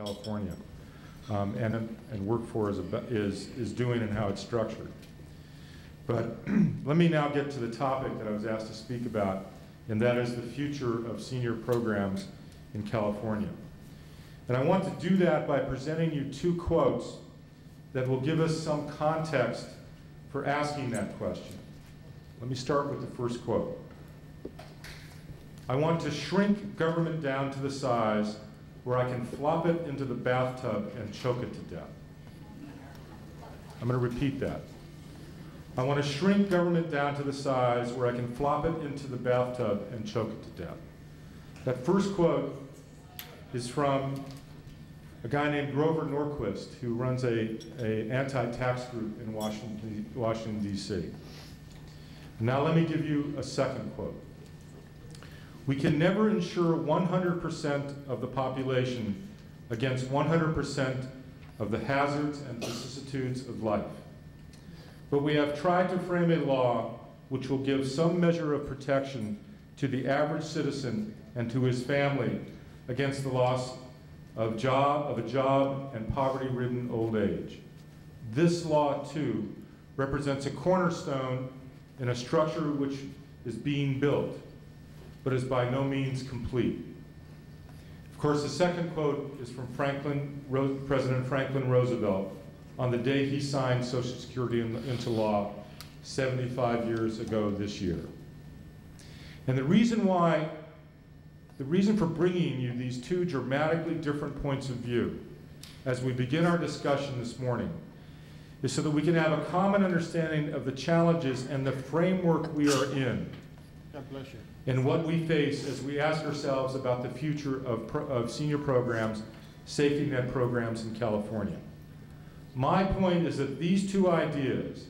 California, and work for is doing and how it's structured. But let me now get to the topic that I was asked to speak about, and that is the future of senior programs in California. And I want to do that by presenting you two quotes that will give us some context for asking that question. Let me start with the first quote. "I want to shrink government down to the size where I can flop it into the bathtub and choke it to death." I'm going to repeat that. "I want to shrink government down to the size where I can flop it into the bathtub and choke it to death." That first quote is from a guy named Grover Norquist, who runs an anti-tax group in Washington, D.C. Now let me give you a second quote. "We can never ensure 100% of the population against 100% of the hazards and vicissitudes of life. But we have tried to frame a law which will give some measure of protection to the average citizen and to his family against the loss of a job and poverty-ridden old age. This law, too, represents a cornerstone in a structure which is being built, but is by no means complete." Of course, the second quote is from President Franklin Roosevelt on the day he signed Social Security into law 75 years ago this year. And the reason for bringing you these two dramatically different points of view as we begin our discussion this morning is so that we can have a common understanding of the challenges and the framework we are in. God bless you. And what we face as we ask ourselves about the future of senior programs, safety net programs in California. My point is that these two ideas,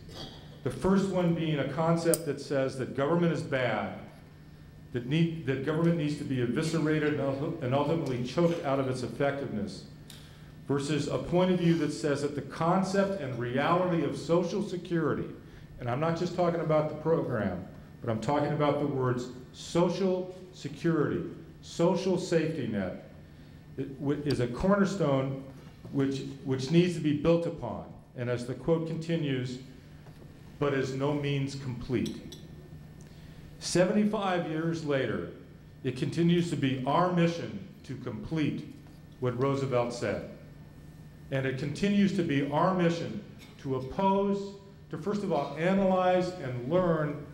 the first one being a concept that says that government is bad, that government needs to be eviscerated and ultimately choked out of its effectiveness, versus a point of view that says that the concept and reality of Social Security, and I'm not just talking about the program, but I'm talking about the words Social Security, social safety net, is a cornerstone which needs to be built upon, and as the quote continues, but is no means complete. 75 years later, it continues to be our mission to complete what Roosevelt said. And it continues to be our mission to first of all, analyze and learn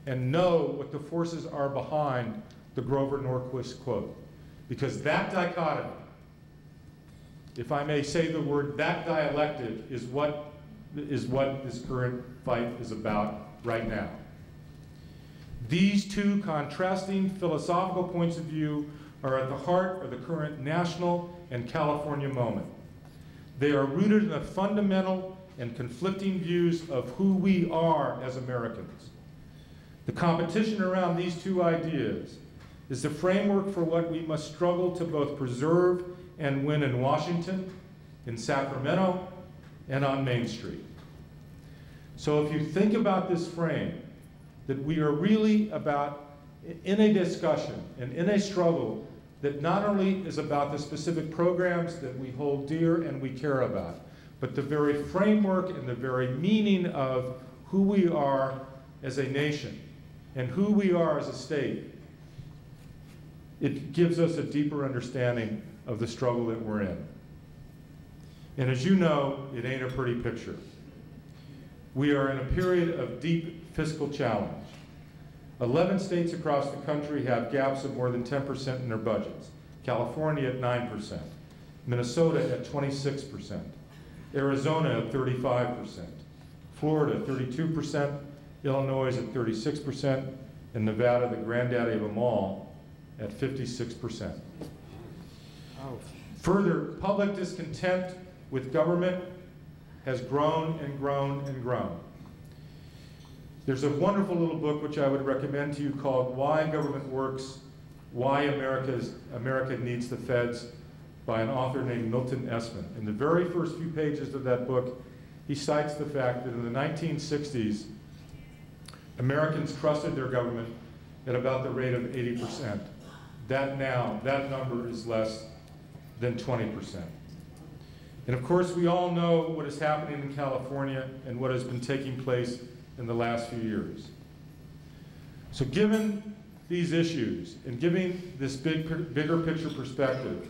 and know what the forces are behind the Grover Norquist quote. Because that dichotomy, if I may say the word, that dialectic is what this current fight is about right now. These two contrasting philosophical points of view are at the heart of the current national and California moment. They are rooted in the fundamental and conflicting views of who we are as Americans. The competition around these two ideas is the framework for what we must struggle to both preserve and win in Washington, in Sacramento, and on Main Street. So if you think about this frame, that we are really about, in a discussion and in a struggle that not only is about the specific programs that we hold dear and we care about, but the very framework and the very meaning of who we are as a nation and who we are as a state. It gives us a deeper understanding of the struggle that we're in. And as you know, it ain't a pretty picture. We are in a period of deep fiscal challenge. 11 states across the country have gaps of more than 10% in their budgets. California at 9%, Minnesota at 26%, Arizona at 35%, Florida 32%, Illinois at 36%, and Nevada, the granddaddy of them all, at 56%. Further, public discontent with government has grown and grown and grown. There's a wonderful little book which I would recommend to you called Why Government Works, Why America Needs the Feds, by an author named Milton Essman. In the very first few pages of that book, he cites the fact that in the 1960s, Americans trusted their government at about the rate of 80%. That number is less than 20%. And of course, we all know what is happening in California and what has been taking place in the last few years. So given these issues and giving this bigger picture perspective,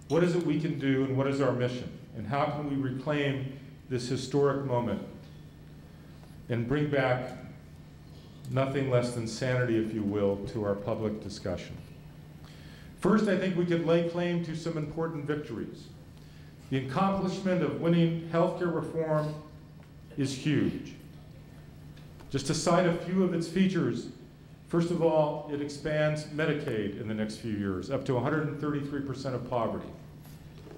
what is it we can do and what is our mission? And how can we reclaim this historic moment and bring back nothing less than sanity, if you will, to our public discussion? First, I think we could lay claim to some important victories. The accomplishment of winning healthcare reform is huge. Just to cite a few of its features, first of all, it expands Medicaid in the next few years, up to 133% of poverty.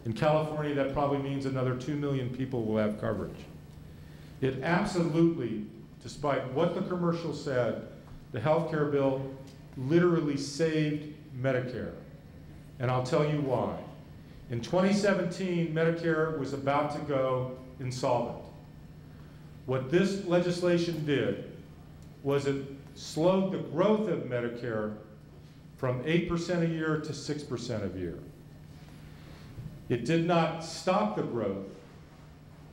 In California, that probably means another 2 million people will have coverage. It absolutely, despite what the commercial said, the health care bill literally saved Medicare. And I'll tell you why. In 2017, Medicare was about to go insolvent. What this legislation did was it slowed the growth of Medicare from 8% a year to 6% a year. It did not stop the growth,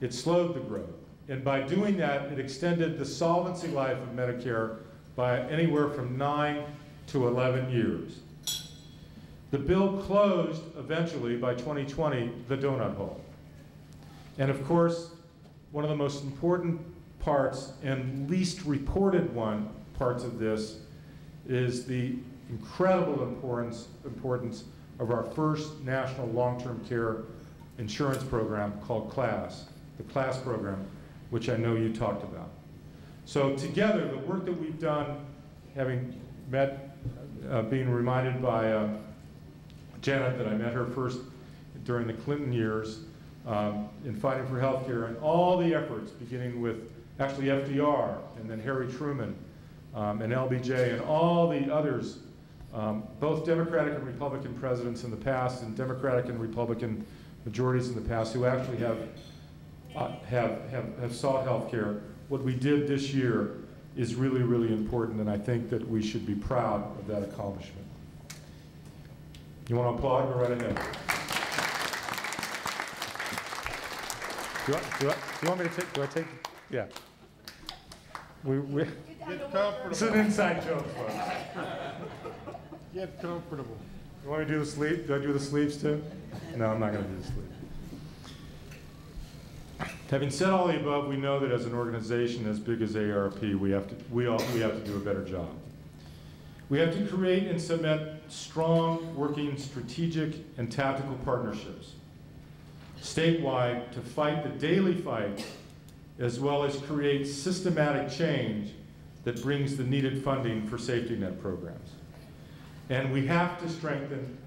it slowed the growth. And by doing that, it extended the solvency life of Medicare by anywhere from 9 to 11 years. The bill closed eventually, by 2020, the donut hole. And of course, one of the most important parts and least reported parts of this is the incredible importance of our first national long-term care insurance program called CLASS, the CLASS program, which I know you talked about. So together, the work that we've done, having met, being reminded by Janet that I met her first during the Clinton years in fighting for health care, and all the efforts, beginning with actually FDR, and then Harry Truman, and LBJ, and all the others, both Democratic and Republican presidents in the past, and Democratic and Republican majorities in the past, who actually have sought health care. What we did this year is really, really important, and I think that we should be proud of that accomplishment. You want to applaud? Go right ahead. Do you want me to take? Do I take? Yeah. Get comfortable. It's an inside joke, folks. Get comfortable. You want me to do the sleeve? Do I do the sleeves too? No, I'm not going to do the sleeves. Having said all the above, we know that as an organization as big as AARP, we have to do a better job. We have to create and cement strong, working, strategic, and tactical partnerships statewide to fight the daily fight, as well as create systematic change that brings the needed funding for safety net programs. And we have to strengthen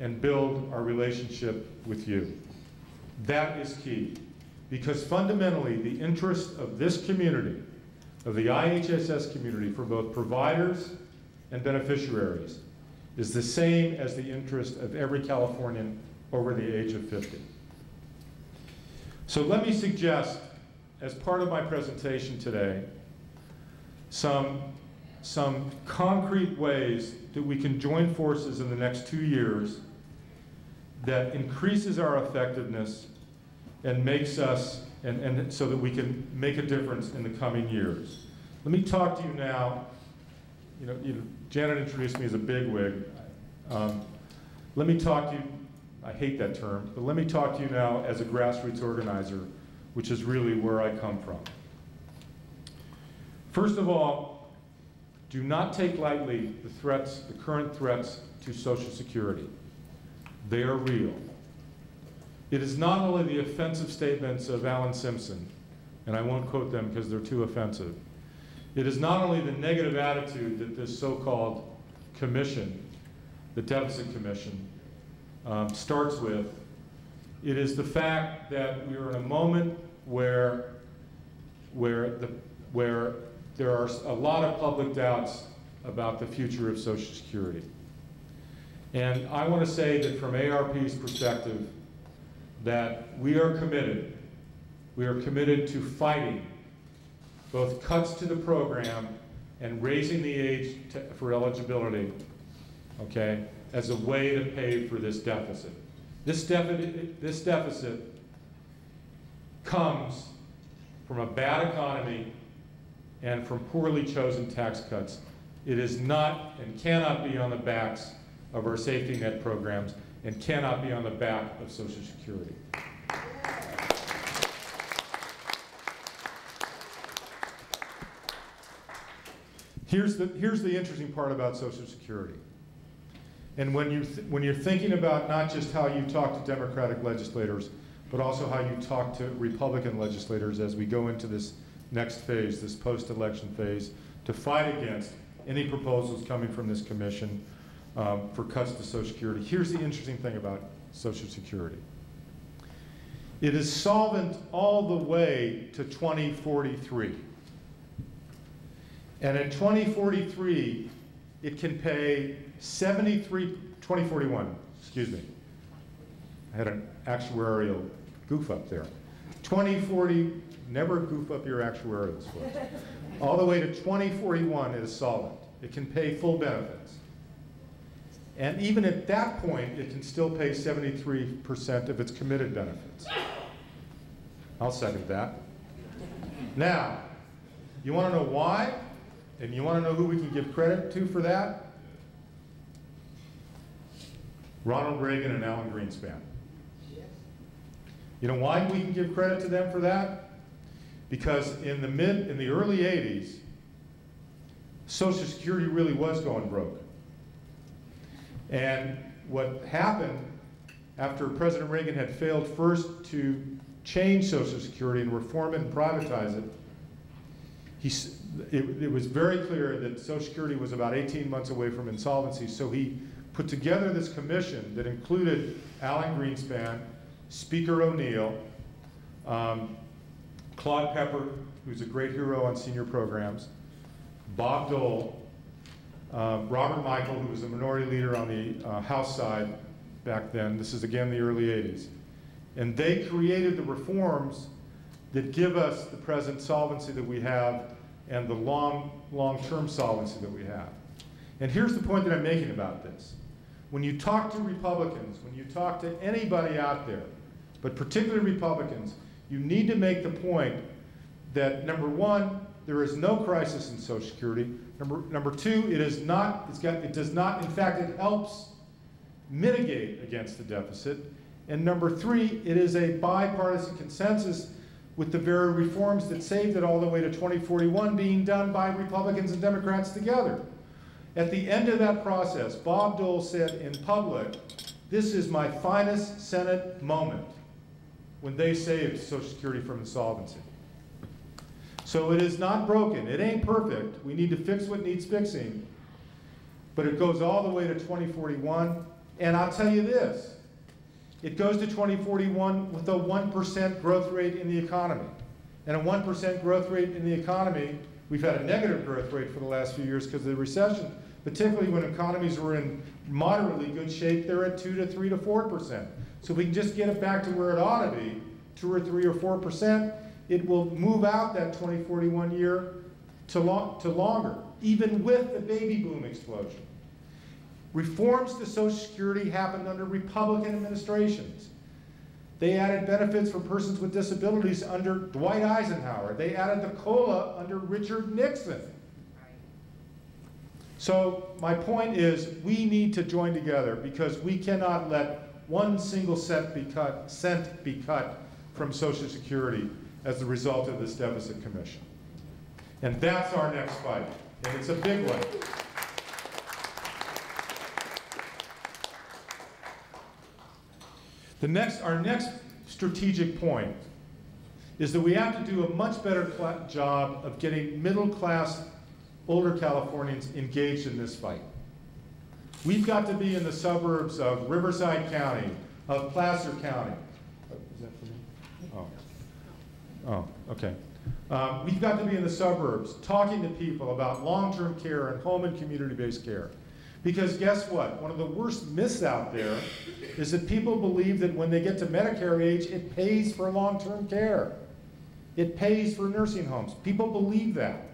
and build our relationship with you. That is key, because fundamentally the interest of this community, of the IHSS community, for both providers and beneficiaries, is the same as the interest of every Californian over the age of 50. So let me suggest, as part of my presentation today, some concrete ways that we can join forces in the next 2 years that increases our effectiveness and makes us, and so that we can make a difference in the coming years. Let me talk to you now. You know, Janet introduced me as a bigwig. Let me talk to you, I hate that term, but let me talk to you now as a grassroots organizer, which is really where I come from. First of all, do not take lightly the threats, the current threats to Social Security. They are real. It is not only the offensive statements of Alan Simpson, and I won't quote them because they're too offensive. It is not only the negative attitude that this so-called commission, the Deficit Commission, starts with. It is the fact that we are in a moment where there are a lot of public doubts about the future of Social Security. And I want to say that from AARP's perspective, that we are committed to fighting both cuts to the program and raising the age for eligibility, okay, as a way to pay for this deficit. This deficit comes from a bad economy and from poorly chosen tax cuts. It is not and cannot be on the backs of our safety net programs and cannot be on the back of Social Security. Here's the interesting part about Social Security. And when you're thinking about not just how you talk to Democratic legislators, but also how you talk to Republican legislators as we go into this next phase, this post-election phase, to fight against any proposals coming from this commission for cuts to Social Security. Here's the interesting thing about Social Security. It is solvent all the way to 2043. And in 2043, it can pay 2041, excuse me. I had an actuarial goof up there. 2040, never goof up your actuarials, folks. All the way to 2041 it is solvent. It can pay full benefits. And even at that point, it can still pay 73% of its committed benefits. I'll second that. Now, you want to know why? And you want to know who we can give credit to for that? Ronald Reagan and Alan Greenspan. You know why we can give credit to them for that? Because in the early 80s, Social Security really was going broke. And what happened after President Reagan had failed first to change Social Security and reform it and privatize it, it was very clear that Social Security was about 18 months away from insolvency, so he put together this commission that included Alan Greenspan, Speaker O'Neill, Claude Pepper, who's a great hero on senior programs, Bob Dole, Robert Michael, who was a minority leader on the House side back then. This is again the early 80s. And they created the reforms that give us the present solvency that we have and the long-term solvency that we have. And here's the point that I'm making about this. When you talk to Republicans, when you talk to anybody out there, but particularly Republicans, you need to make the point that, number one, there is no crisis in Social Security. Number two, it does not, in fact, it helps mitigate against the deficit. And number three, it is a bipartisan consensus with the very reforms that saved it all the way to 2041 being done by Republicans and Democrats together. At the end of that process, Bob Dole said in public, "This is my finest Senate moment," when they saved Social Security from insolvency. So it is not broken. It ain't perfect. We need to fix what needs fixing. But it goes all the way to 2041. And I'll tell you this, it goes to 2041 with a 1% growth rate in the economy. And a 1% growth rate in the economy, we've had a negative growth rate for the last few years because of the recession, particularly when economies were in moderately good shape, they're at 2 to 3 to 4%. So if we can just get it back to where it ought to be, 2 or 3 or 4%, it will move out that 2041 year to longer, even with the baby boom explosion. Reforms to Social Security happened under Republican administrations. They added benefits for persons with disabilities under Dwight Eisenhower. They added the COLA under Richard Nixon. So my point is, we need to join together because we cannot let one single cent be cut from Social Security as a result of this deficit commission. And that's our next fight, and it's a big one. Our next strategic point is that we have to do a much better job of getting middle-class older Californians engaged in this fight. We've got to be in the suburbs of Riverside County, of Placer County. Is that for me? Oh, okay. We've got to be in the suburbs talking to people about long-term care and home and community-based care. Because guess what? One of the worst myths out there is that people believe that when they get to Medicare age, it pays for long-term care. It pays for nursing homes. People believe that.